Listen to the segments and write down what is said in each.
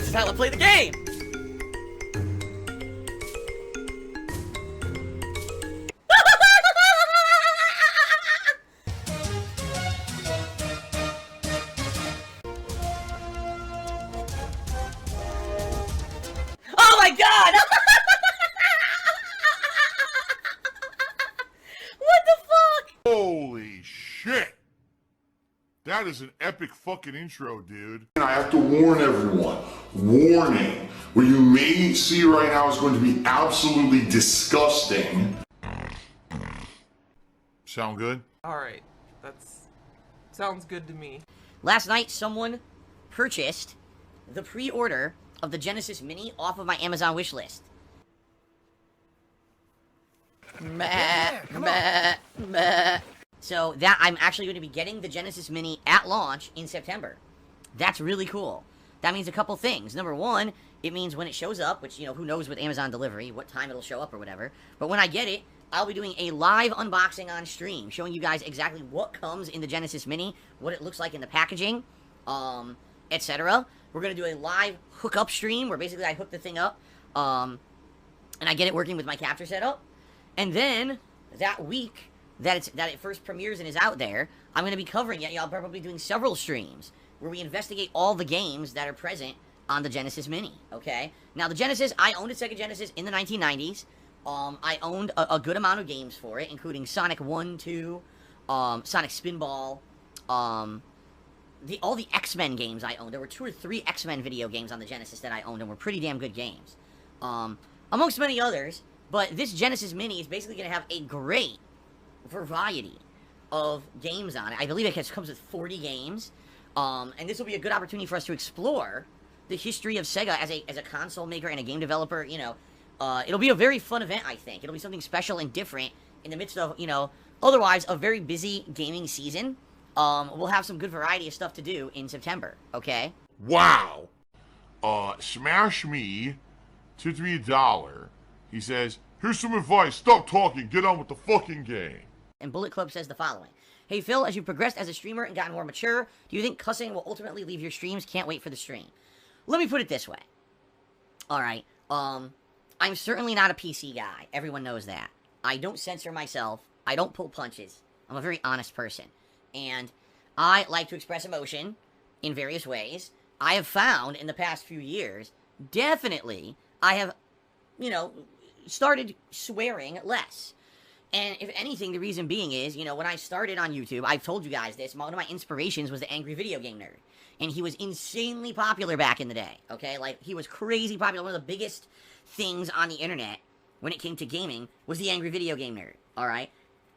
This is how I play the game! Oh my god! What the fuck? Holy shit! That is an epic fucking intro, dude. And I have to warn everyone, warning, what you may see right now is going to be absolutely disgusting. Sound good? Alright, sounds good to me. Last night, someone purchased the pre-order of the Genesis Mini off of my Amazon wish list. So that I'm actually going to be getting the Genesis Mini at launch in September. That's really cool. That means a couple things. Number one, it means when it shows up, which, you know, who knows with Amazon delivery, what time it'll show up or whatever. But when I get it, I'll be doing a live unboxing on stream, showing you guys exactly what comes in the Genesis Mini, what it looks like in the packaging, etc. We're going to do a live hookup stream where basically I hook the thing up, and I get it working with my capture setup. And then, that week that it first premieres and is out there, I'm going to be covering it. I'll probably be doing several streams where we investigate all the games that are present on the Genesis Mini, okay? Now, the Genesis, I owned a Sega Genesis in the 1990s. I owned a good amount of games for it, including Sonic 1, 2, Sonic Spinball, all the X-Men games I owned. There were 2 or 3 X-Men video games on the Genesis that I owned and were pretty damn good games. Amongst many others, but this Genesis Mini is basically going to have a great variety of games on it. I believe it comes with 40 games, and this will be a good opportunity for us to explore the history of Sega as a console maker and a game developer. You know, it'll be a very fun event, I think. It'll be something special and different in the midst of, you know, otherwise a very busy gaming season. We'll have some good variety of stuff to do in September, okay? Wow. Smash me, tipped me $1. He says, here's some advice, stop talking, get on with the fucking game. And Bullet Club says the following. Hey Phil, as you've progressed as a streamer and gotten more mature, do you think cussing will ultimately leave your streams? Can't wait for the stream. Let me put it this way. Alright, I'm certainly not a PC guy. Everyone knows that. I don't censor myself. I don't pull punches. I'm a very honest person. And I like to express emotion in various ways. I have found in the past few years, definitely, I have, you know, started swearing less. And if anything, the reason being is, you know, when I started on YouTube, I've told you guys this, one of my inspirations was the Angry Video Game Nerd. And he was insanely popular back in the day, okay? Like, he was crazy popular. One of the biggest things on the internet when it came to gaming was the Angry Video Game Nerd, alright?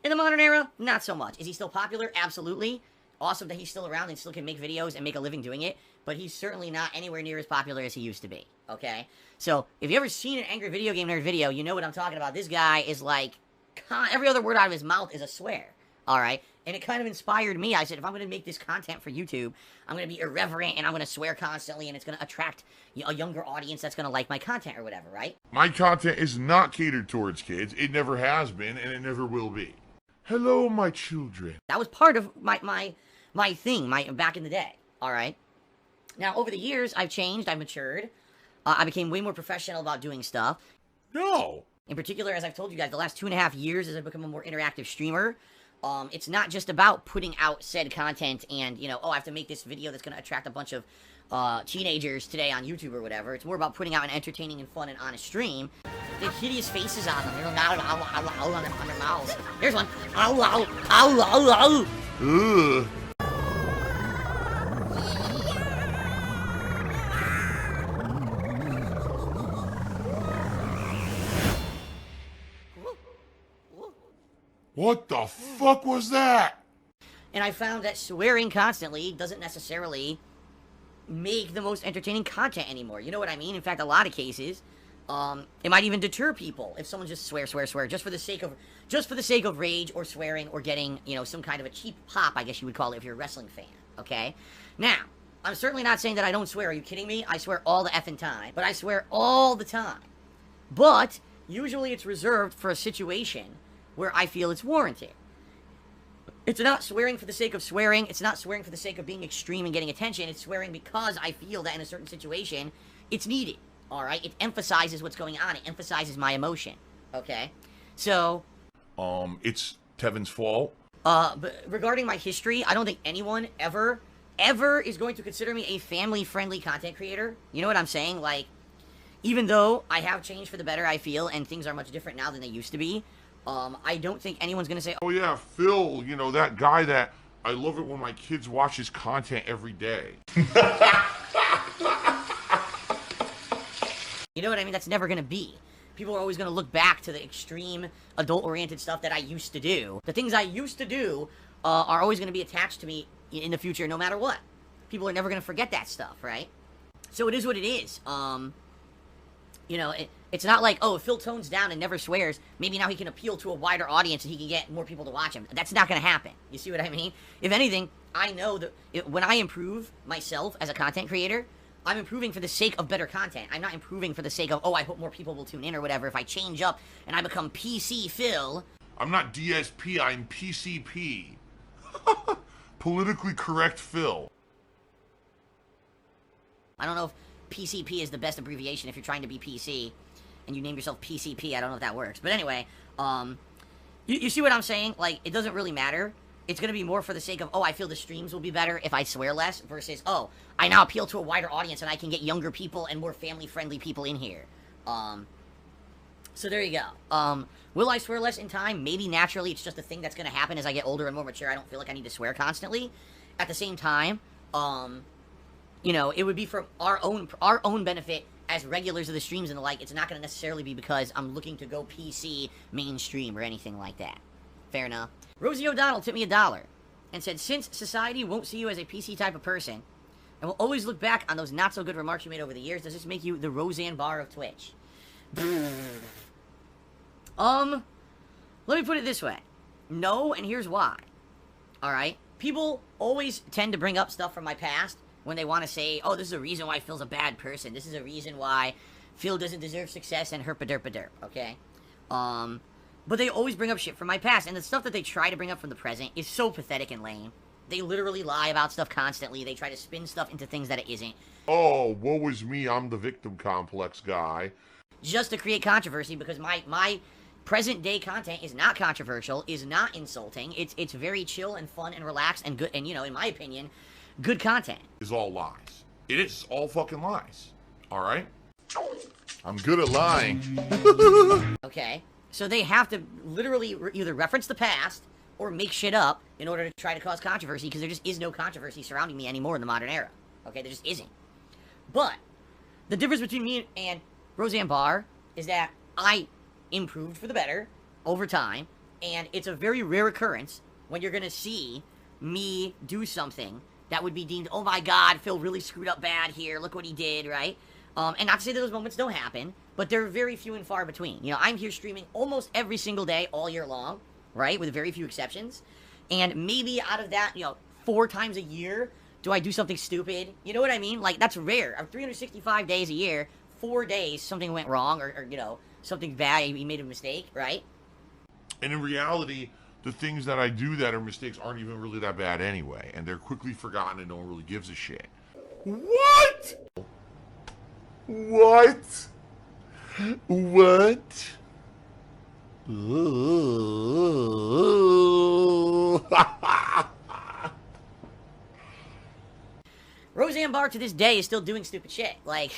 In the modern era, not so much. Is he still popular? Absolutely. Awesome that he's still around and still can make videos and make a living doing it, but he's certainly not anywhere near as popular as he used to be, okay? So, if you've ever seen an Angry Video Game Nerd video, you know what I'm talking about. This guy is like, every other word out of his mouth is a swear, alright? And it kind of inspired me. I said, if I'm going to make this content for YouTube, I'm going to be irreverent and I'm going to swear constantly and it's going to attract a younger audience that's going to like my content or whatever, right? My content is not catered towards kids. It never has been and it never will be. Hello, my children. That was part of my thing, back in the day, alright? Now, over the years, I've changed, I've matured. I became way more professional about doing stuff. No. In particular, as I've told you guys, the last 2.5 years as I've become a more interactive streamer, it's not just about putting out said content and, you know, oh, I have to make this video that's going to attract a bunch of teenagers today on YouTube or whatever. It's more about putting out an entertaining and fun and honest stream. They have hideous faces on them. They're on their mouths. Here's one. Ugh. What the fuck was that? And I found that swearing constantly doesn't necessarily make the most entertaining content anymore. You know what I mean? In fact, a lot of cases, it might even deter people if someone just swear just for the sake of rage or swearing or getting, you know, some kind of a cheap pop, I guess you would call it if you're a wrestling fan, okay? Now, I'm certainly not saying that I don't swear. Are you kidding me? I swear all the effing time. But I swear all the time. But usually it's reserved for a situation where I feel it's warranted. It's not swearing for the sake of swearing. It's not swearing for the sake of being extreme and getting attention. It's swearing because I feel that in a certain situation, it's needed, all right? It emphasizes what's going on. It emphasizes my emotion, okay? So... It's Tevin's fault. But regarding my history, I don't think anyone ever is going to consider me a family-friendly content creator. You know what I'm saying? Like, even though I have changed for the better, I feel, and things are much different now than they used to be, I don't think anyone's gonna say, Oh yeah, Phil, you know, that guy that I love it when my kids watch his content every day. you know what I mean? That's never gonna be. People are always gonna look back to the extreme adult-oriented stuff that I used to do. The things I used to do are always gonna be attached to me in the future, no matter what. People are never gonna forget that stuff, right? So it is what it is. You know, it's not like, oh, if Phil tones down and never swears, maybe now he can appeal to a wider audience and he can get more people to watch him. That's not going to happen. You see what I mean? If anything, I know that when I improve myself as a content creator, I'm improving for the sake of better content. I'm not improving for the sake of, oh, I hope more people will tune in or whatever. If I change up and I become PC Phil... I'm not DSP, I'm PCP. Politically correct Phil. I don't know if PCP is the best abbreviation if you're trying to be PC, and you name yourself PCP. I don't know if that works. But anyway, you see what I'm saying? Like, it doesn't really matter. It's going to be more for the sake of, oh, I feel the streams will be better if I swear less, versus, oh, I now appeal to a wider audience and I can get younger people and more family-friendly people in here. So there you go. Will I swear less in time? Maybe naturally. It's just a thing that's going to happen as I get older and more mature. I don't feel like I need to swear constantly. At the same time, you know, it would be for our own benefit as regulars of the streams and the like. It's not going to necessarily be because I'm looking to go PC mainstream or anything like that. Fair enough. Rosie O'Donnell tipped me $1 and said, since society won't see you as a PC type of person and will always look back on those not so good remarks you made over the years, does this make you the Roseanne Barr of Twitch? Let me put it this way. No, and here's why. Alright? People always tend to bring up stuff from my past when they want to say, oh, this is a reason why Phil's a bad person. This is a reason why Phil doesn't deserve success and herpa-derpa-derp, okay? But they always bring up shit from my past, and the stuff that they try to bring up from the present is so pathetic and lame. They literally lie about stuff constantly. They try to spin stuff into things that it isn't. Oh, woe is me, I'm the victim complex guy. Just to create controversy, because my present-day content is not controversial, is not insulting. It's very chill and fun and relaxed and good, and, you know, in my opinion, good content. Is all lies. It is all fucking lies. Alright? I'm good at lying. Okay? So they have to literally either reference the past or make shit up in order to try to cause controversy, because there just is no controversy surrounding me anymore in the modern era. Okay? There just isn't. But the difference between me and Roseanne Barr is that I improved for the better over time, and it's a very rare occurrence when you're gonna see me do something that would be deemed, oh my god, Phil really screwed up bad here, look what he did, right? And not to say that those moments don't happen, but they're very few and far between. You know, I'm here streaming almost every single day, all year long, right? With very few exceptions. And maybe out of that, you know, 4 times a year, do I do something stupid? You know what I mean? Like, that's rare. 365 days a year, 4 days, something went wrong, or you know, something bad, you made a mistake, right? And in reality, the things that I do that are mistakes aren't even really that bad anyway, and they're quickly forgotten and no one really gives a shit. What? What? What? Roseanne Barr to this day is still doing stupid shit. Like,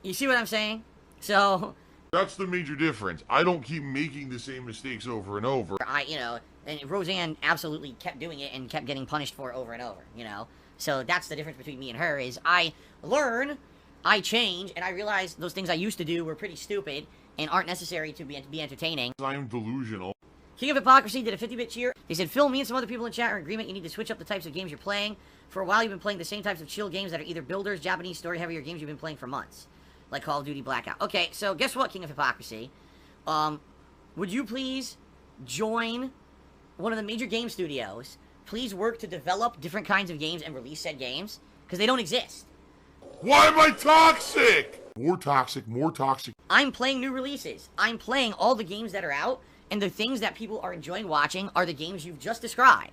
you see what I'm saying? So... That's the major difference. I don't keep making the same mistakes over and over. You know, and Roseanne absolutely kept doing it and kept getting punished for it over and over, you know? So that's the difference between me and her, is I learn, I change, and I realize those things I used to do were pretty stupid and aren't necessary to be entertaining. I am delusional. King of Hypocrisy did a 50-bit cheer. They said, Phil, me and some other people in chat are in agreement you need to switch up the types of games you're playing. For a while, you've been playing the same types of chill games that are either builders, Japanese story-heavier games you've been playing for months. Like Call of Duty Blackout. Okay, so guess what, King of Hypocrisy? Would you please join one of the major game studios? Please work to develop different kinds of games and release said games, because they don't exist. Why am I toxic? More toxic, more toxic. I'm playing new releases. I'm playing all the games that are out, and the things that people are enjoying watching are the games you've just described.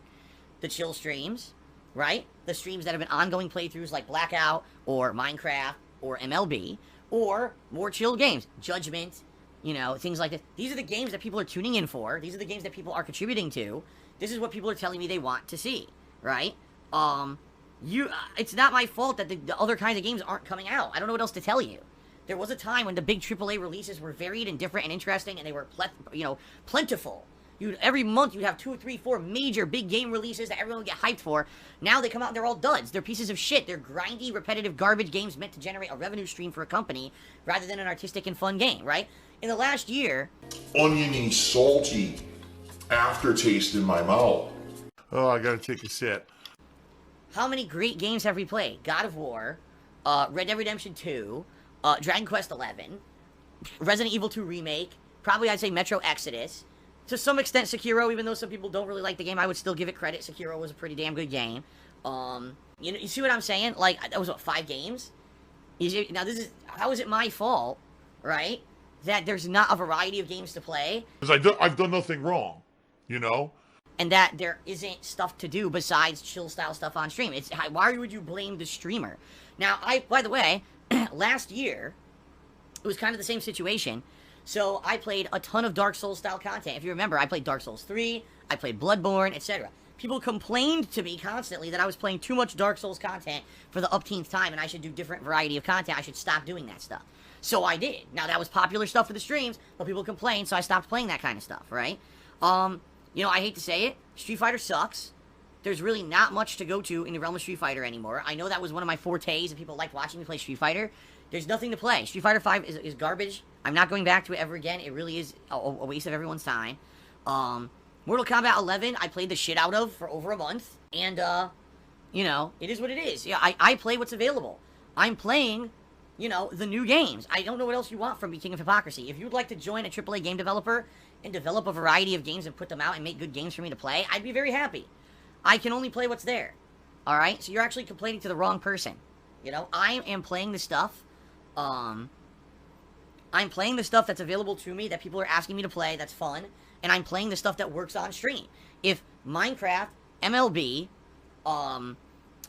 The chill streams, right? The streams that have been ongoing playthroughs like Blackout or Minecraft or MLB, or more chill games, Judgment, you know, things like this. These are the games that people are tuning in for. These are the games that people are contributing to. This is what people are telling me they want to see, right? It's not my fault that the other kinds of games aren't coming out. I don't know what else to tell you. There was a time when the big AAA releases were varied and different and interesting, and they were, plentiful. Every month you'd have 2, 3, 4 major big game releases that everyone would get hyped for. Now they come out and they're all duds. They're pieces of shit. They're grindy, repetitive garbage games meant to generate a revenue stream for a company rather than an artistic and fun game, right? In the last year... Oniony, salty aftertaste in my mouth. Oh, I gotta take a sip. How many great games have we played? God of War, Red Dead Redemption 2, Dragon Quest 11, Resident Evil 2 Remake, probably I'd say Metro Exodus, to some extent Sekiro, even though some people don't really like the game, I would still give it credit. Sekiro was a pretty damn good game. You see what I'm saying? Like, that was, what, 5 games? How is it my fault, right, that there's not a variety of games to play? Because I've done nothing wrong, you know? And that there isn't stuff to do besides chill style stuff on stream. Why would you blame the streamer? Now, by the way, last year, it was kind of the same situation. So I played a ton of Dark Souls style content. If you remember, I played Dark Souls 3, I played Bloodborne, etc. People complained to me constantly that I was playing too much Dark Souls content for the upteenth time and I should do different variety of content. I should stop doing that stuff. So I did. Now, that was popular stuff for the streams, but people complained, so I stopped playing that kind of stuff, right? You know, I hate to say it, Street Fighter sucks. There's really not much to go to in the realm of Street Fighter anymore. I know that was one of my fortes, and people liked watching me play Street Fighter. There's nothing to play. Street Fighter 5 is garbage. I'm not going back to it ever again. It really is a waste of everyone's time. Mortal Kombat 11, I played the shit out of for over a month. And, you know, it is what it is. Yeah, I play what's available. I'm playing, you know, the new games. I don't know what else you want from me, King of Hypocrisy. If you'd like to join a AAA game developer and develop a variety of games and put them out and make good games for me to play, I'd be very happy. I can only play what's there. Alright? So you're actually complaining to the wrong person. You know, I am playing the stuff, I'm playing the stuff that's available to me, that people are asking me to play, that's fun, and I'm playing the stuff that works on stream. If Minecraft, MLB,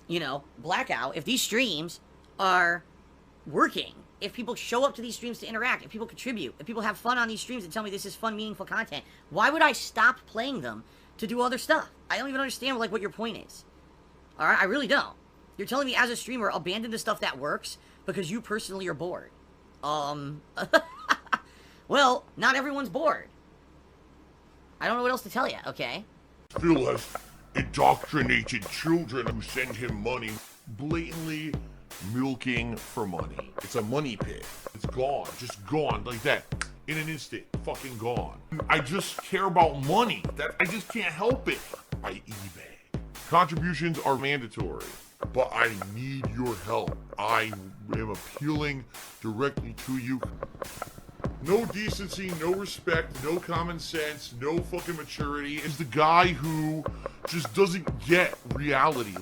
you know, Blackout, if these streams are working, if people show up to these streams to interact, if people contribute, if people have fun on these streams and tell me this is fun, meaningful content, why would I stop playing them to do other stuff? I don't even understand, like, what your point is. Alright? I really don't. You're telling me as a streamer, abandon the stuff that works because you personally are bored. Well, not everyone's bored. I don't know what else to tell you, okay? Phil has indoctrinated children who send him money, blatantly milking for money. It's a money pit. It's gone, just gone like that. In an instant, fucking gone. I just care about money. I just can't help it. I eBay. Contributions are mandatory, but I need your help. I am appealing directly to you. No decency, no respect, no common sense, no fucking maturity. Is the guy who just doesn't get reality.